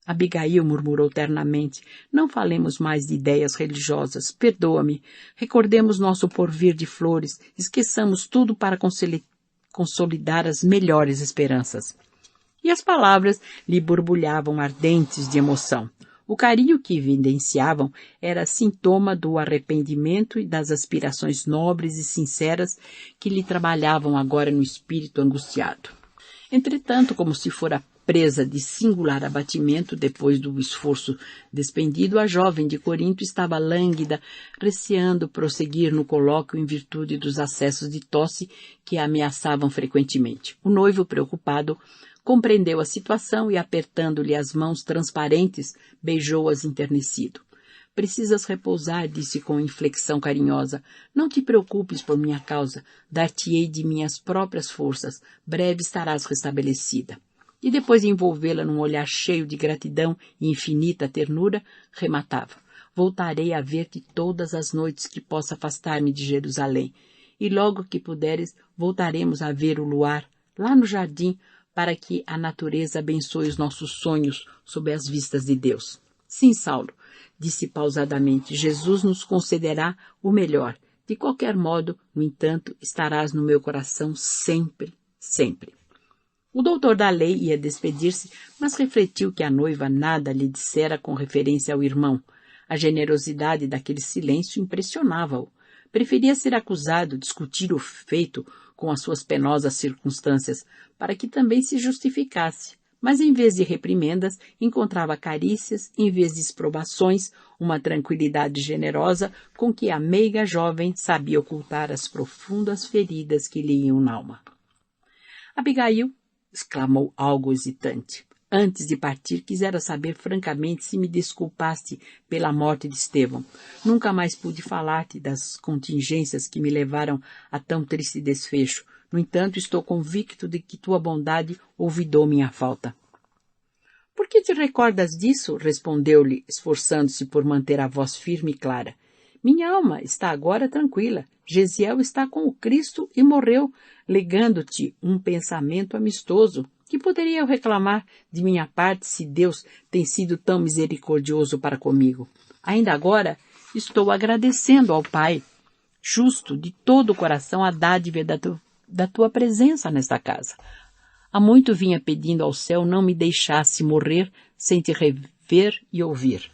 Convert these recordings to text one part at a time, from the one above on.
Abigail murmurou ternamente. Não falemos mais de ideias religiosas. Perdoa-me. Recordemos nosso porvir de flores. Esqueçamos tudo para consolidar as melhores esperanças. E as palavras lhe borbulhavam ardentes de emoção. O carinho que evidenciavam era sintoma do arrependimento e das aspirações nobres e sinceras que lhe trabalhavam agora no espírito angustiado. Entretanto, como se fora presa de singular abatimento depois do esforço despendido, a jovem de Corinto estava lânguida, receando prosseguir no colóquio em virtude dos acessos de tosse que a ameaçavam frequentemente. O noivo, preocupado, compreendeu a situação e, apertando-lhe as mãos transparentes, beijou-as enternecido. Precisas repousar, disse com inflexão carinhosa. Não te preocupes por minha causa. Dar-te-ei de minhas próprias forças. Breve estarás restabelecida. E depois de envolvê-la num olhar cheio de gratidão e infinita ternura, rematava. Voltarei a ver-te todas as noites que possa afastar-me de Jerusalém. E logo que puderes, voltaremos a ver o luar, lá no jardim, para que a natureza abençoe os nossos sonhos sob as vistas de Deus. Sim, Saulo, disse pausadamente, Jesus nos concederá o melhor. De qualquer modo, no entanto, estarás no meu coração sempre, sempre. O doutor da lei ia despedir-se, mas refletiu que a noiva nada lhe dissera com referência ao irmão. A generosidade daquele silêncio impressionava-o. Preferia ser acusado, discutir o feito com as suas penosas circunstâncias, para que também se justificasse. Mas em vez de reprimendas, encontrava carícias, em vez de exprobações, uma tranquilidade generosa com que a meiga jovem sabia ocultar as profundas feridas que lhe iam na alma. Abigail, exclamou algo hesitante. Antes de partir, quisera saber francamente se me desculpaste pela morte de Estevão. Nunca mais pude falar-te das contingências que me levaram a tão triste desfecho. No entanto, estou convicto de que tua bondade olvidou minha falta. Por que te recordas disso? Respondeu-lhe, esforçando-se por manter a voz firme e clara. Minha alma está agora tranquila. Gesiel está com o Cristo e morreu, legando-te um pensamento amistoso. Que poderia eu reclamar de minha parte se Deus tem sido tão misericordioso para comigo? Ainda agora estou agradecendo ao Pai, justo de todo o coração, a dádiva da tua presença nesta casa. Há muito vinha pedindo ao céu não me deixasse morrer sem te rever e ouvir.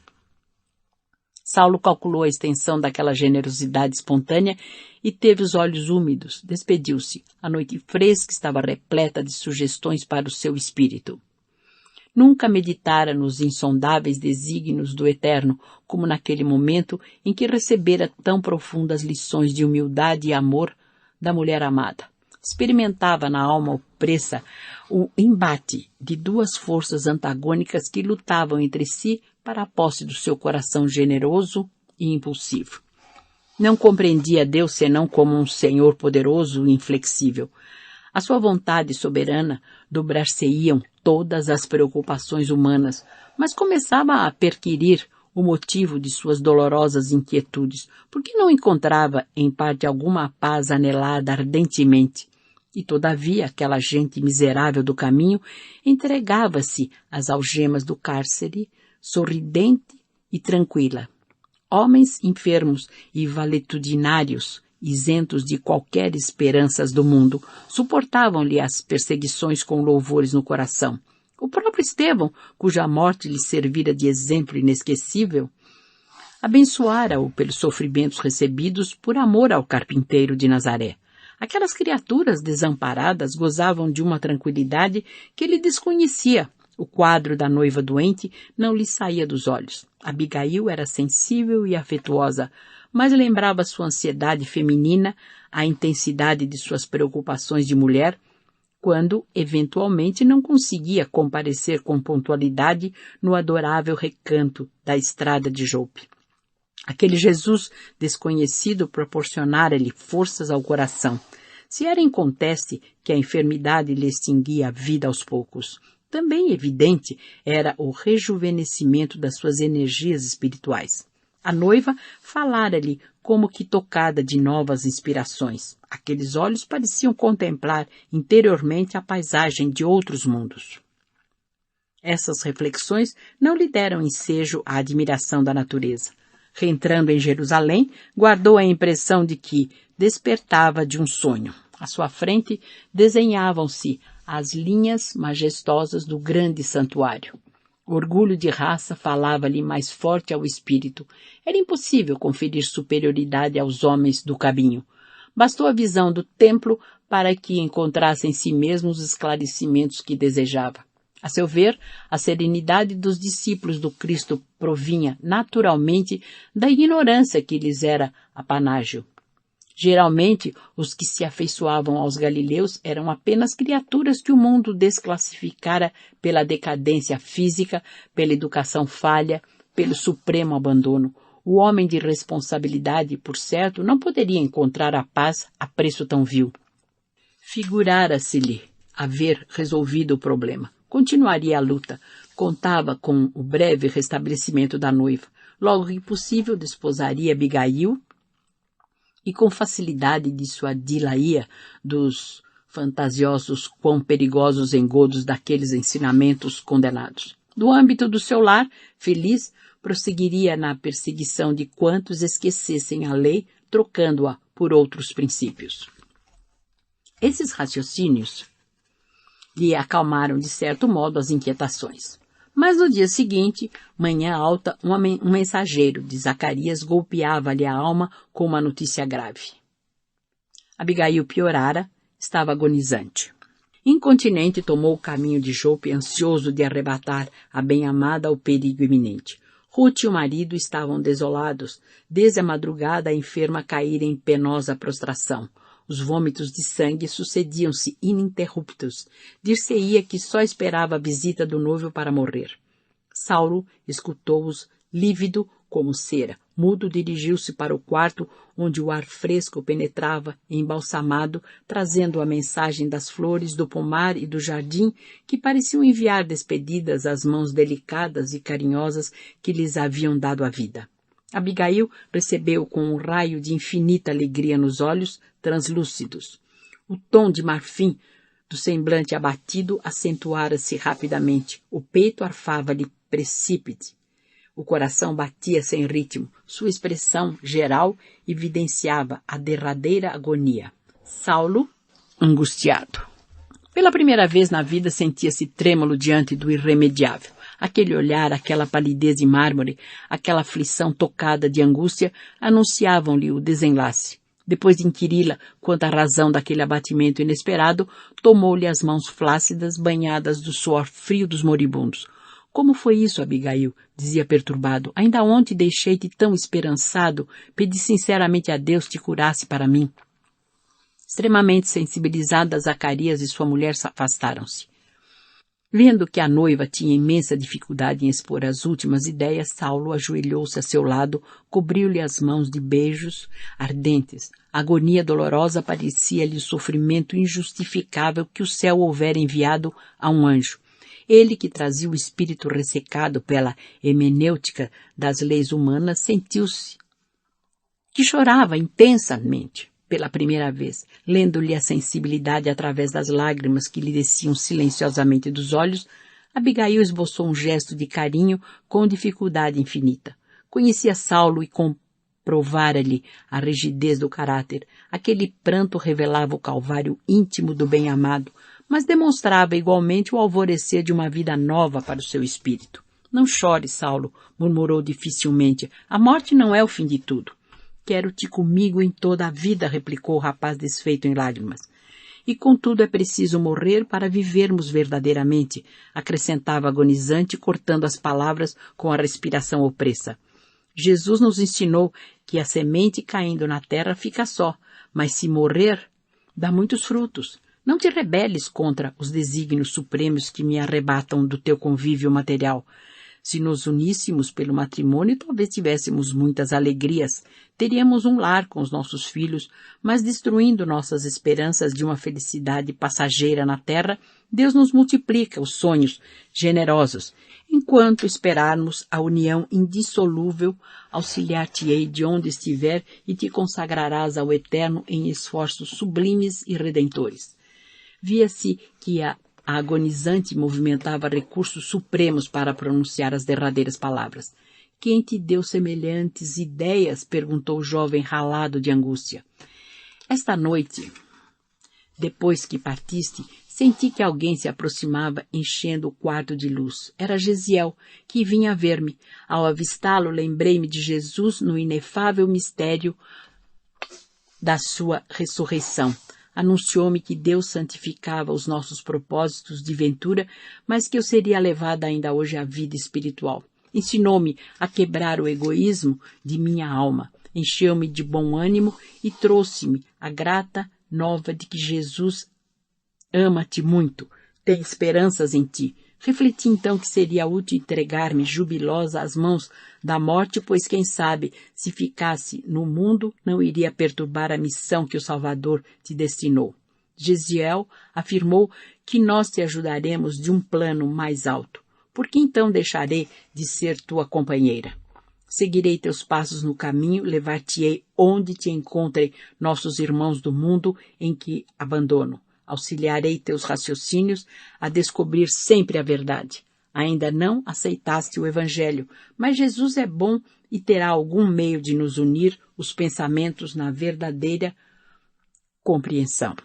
Saulo calculou a extensão daquela generosidade espontânea e teve os olhos úmidos. Despediu-se. A noite fresca estava repleta de sugestões para o seu espírito. Nunca meditara nos insondáveis desígnios do Eterno, como naquele momento em que recebera tão profundas lições de humildade e amor da mulher amada. Experimentava na alma opressa o embate de duas forças antagônicas que lutavam entre si para a posse do seu coração generoso e impulsivo. Não compreendia Deus senão como um Senhor poderoso e inflexível. A sua vontade soberana dobrar-se-iam todas as preocupações humanas, mas começava a perquirir o motivo de suas dolorosas inquietudes, porque não encontrava em parte alguma paz anelada ardentemente. E, todavia, aquela gente miserável do caminho entregava-se às algemas do cárcere, sorridente e tranquila. Homens enfermos e valetudinários, isentos de qualquer esperanças do mundo, suportavam-lhe as perseguições com louvores no coração. O próprio Estevão, cuja morte lhe servira de exemplo inesquecível, abençoara-o pelos sofrimentos recebidos por amor ao carpinteiro de Nazaré. Aquelas criaturas desamparadas gozavam de uma tranquilidade que ele desconhecia. O quadro da noiva doente não lhe saía dos olhos. Abigail era sensível e afetuosa, mas lembrava sua ansiedade feminina, a intensidade de suas preocupações de mulher, quando, eventualmente, não conseguia comparecer com pontualidade no adorável recanto da estrada de Jope. Aquele Jesus desconhecido proporcionara-lhe forças ao coração. Se era inconteste que a enfermidade lhe extinguia a vida aos poucos, também evidente era o rejuvenescimento das suas energias espirituais. A noiva falara-lhe como que tocada de novas inspirações. Aqueles olhos pareciam contemplar interiormente a paisagem de outros mundos. Essas reflexões não lhe deram ensejo à admiração da natureza. Reentrando em Jerusalém, guardou a impressão de que despertava de um sonho. À sua frente desenhavam-se as linhas majestosas do grande santuário. O orgulho de raça falava-lhe mais forte ao espírito. Era impossível conferir superioridade aos homens do caminho. Bastou a visão do templo para que encontrasse em si mesmo os esclarecimentos que desejava. A seu ver, a serenidade dos discípulos do Cristo provinha, naturalmente, da ignorância que lhes era apanágio. Geralmente, os que se afeiçoavam aos galileus eram apenas criaturas que o mundo desclassificara pela decadência física, pela educação falha, pelo supremo abandono. O homem de responsabilidade, por certo, não poderia encontrar a paz a preço tão vil. Figurara-se-lhe haver resolvido o problema. Continuaria a luta. Contava com o breve restabelecimento da noiva. Logo que possível, desposaria Abigail e com facilidade dissuadi-la-ia dos fantasiosos quão perigosos engodos daqueles ensinamentos condenados. Do âmbito do seu lar, feliz, prosseguiria na perseguição de quantos esquecessem a lei, trocando-a por outros princípios. Esses raciocínios lhe acalmaram de certo modo as inquietações. Mas no dia seguinte, manhã alta, um mensageiro de Zacarias golpeava-lhe a alma com uma notícia grave. Abigail piorara, estava agonizante. Incontinente, tomou o caminho de Jope, ansioso de arrebatar a bem-amada ao perigo iminente. Ruth e o marido estavam desolados. Desde a madrugada, a enferma caíra em penosa prostração. Os vômitos de sangue sucediam-se ininterruptos. Dir-se-ia que só esperava a visita do noivo para morrer. Saulo escutou-os, lívido como cera. Mudo, dirigiu-se para o quarto, onde o ar fresco penetrava, embalsamado, trazendo a mensagem das flores, do pomar e do jardim, que pareciam enviar despedidas às mãos delicadas e carinhosas que lhes haviam dado a vida. Abigail recebeu com um raio de infinita alegria nos olhos, translúcidos. O tom de marfim do semblante abatido acentuara-se rapidamente. O peito arfava-lhe precípite. O coração batia sem ritmo. Sua expressão geral evidenciava a derradeira agonia. Saulo, angustiado. Pela primeira vez na vida sentia-se trêmulo diante do irremediável. Aquele olhar, aquela palidez de mármore, aquela aflição tocada de angústia anunciavam-lhe o desenlace. Depois de inquiri-la quanto à razão daquele abatimento inesperado, tomou-lhe as mãos flácidas, banhadas do suor frio dos moribundos. Como foi isso, Abigail? Dizia perturbado. Ainda ontem deixei-te tão esperançado, pedi sinceramente a Deus te curasse para mim. Extremamente sensibilizadas, Zacarias e sua mulher se afastaram-se. Vendo que a noiva tinha imensa dificuldade em expor as últimas ideias, Saulo ajoelhou-se a seu lado, cobriu-lhe as mãos de beijos ardentes. A agonia dolorosa parecia-lhe o sofrimento injustificável que o céu houvera enviado a um anjo. Ele, que trazia o espírito ressecado pela hemenêutica das leis humanas, sentiu-se que chorava intensamente. Pela primeira vez, lendo-lhe a sensibilidade através das lágrimas que lhe desciam silenciosamente dos olhos, Abigail esboçou um gesto de carinho com dificuldade infinita. Conhecia Saulo e comprovara-lhe a rigidez do caráter. Aquele pranto revelava o calvário íntimo do bem-amado, mas demonstrava igualmente o alvorecer de uma vida nova para o seu espírito. Não chore, Saulo, murmurou dificilmente. A morte não é o fim de tudo. Quero-te comigo em toda a vida, replicou o rapaz desfeito em lágrimas. E contudo é preciso morrer para vivermos verdadeiramente, acrescentava agonizante, cortando as palavras com a respiração opressa. Jesus nos ensinou que a semente caindo na terra fica só, mas se morrer, dá muitos frutos. Não te rebeles contra os desígnios supremos que me arrebatam do teu convívio material. Se nos uníssemos pelo matrimônio, talvez tivéssemos muitas alegrias. Teríamos um lar com os nossos filhos, mas destruindo nossas esperanças de uma felicidade passageira na terra, Deus nos multiplica os sonhos generosos. Enquanto esperarmos a união indissolúvel, auxiliar-te-ei de onde estiver e te consagrarás ao Eterno em esforços sublimes e redentores. Via-se que a A agonizante movimentava recursos supremos para pronunciar as derradeiras palavras. Quem te deu semelhantes ideias? Perguntou o jovem ralado de angústia. Esta noite, depois que partiste, senti que alguém se aproximava enchendo o quarto de luz. Era Gesiel, que vinha ver-me. Ao avistá-lo, lembrei-me de Jesus no inefável mistério da sua ressurreição. Anunciou-me que Deus santificava os nossos propósitos de ventura, mas que eu seria levada ainda hoje à vida espiritual. Ensinou-me a quebrar o egoísmo de minha alma. Encheu-me de bom ânimo e trouxe-me a grata nova de que Jesus ama-te muito, tem esperanças em ti. Refleti então que seria útil entregar-me jubilosa às mãos da morte, pois quem sabe, se ficasse no mundo, não iria perturbar a missão que o Salvador te destinou. Gesiel afirmou que nós te ajudaremos de um plano mais alto. Por que então deixarei de ser tua companheira? Seguirei teus passos no caminho, levar-te-ei onde te encontrem nossos irmãos do mundo em que abandono. Auxiliarei teus raciocínios a descobrir sempre a verdade. Ainda não aceitaste o Evangelho, mas Jesus é bom e terá algum meio de nos unir os pensamentos na verdadeira compreensão.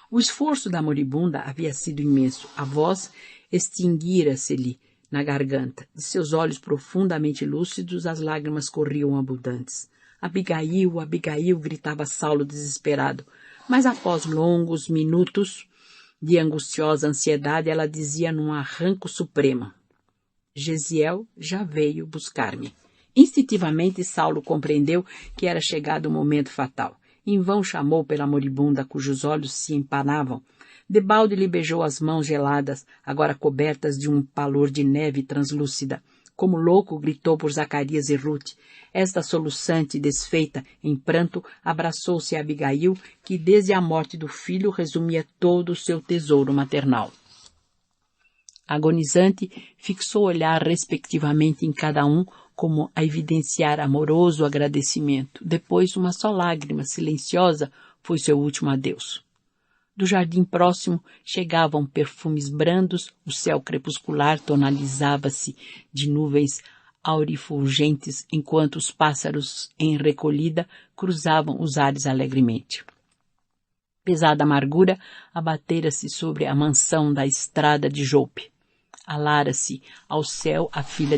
O esforço da moribunda havia sido imenso. A voz extinguira-se-lhe na garganta. De seus olhos profundamente lúcidos, as lágrimas corriam abundantes. Abigail, Abigail, gritava Saulo desesperado. Mas após longos minutos de angustiosa ansiedade, ela dizia num arranco supremo: Gesiel já veio buscar-me. Instintivamente, Saulo compreendeu que era chegado o momento fatal. Em vão chamou pela moribunda, cujos olhos se empanavam. Debalde lhe beijou as mãos geladas, agora cobertas de um pálor de neve translúcida. Como louco, gritou por Zacarias e Ruth. Esta soluçante e desfeita em pranto, abraçou-se a Abigail, que desde a morte do filho resumia todo o seu tesouro maternal. Agonizante, fixou o olhar respectivamente em cada um, como a evidenciar amoroso agradecimento. Depois, uma só lágrima silenciosa foi seu último adeus. Do jardim próximo chegavam perfumes brandos, o céu crepuscular tonalizava-se de nuvens aurifulgentes, enquanto os pássaros em recolhida cruzavam os ares alegremente. Pesada amargura abatera-se sobre a mansão da estrada de Jope. Alara-se ao céu a filha de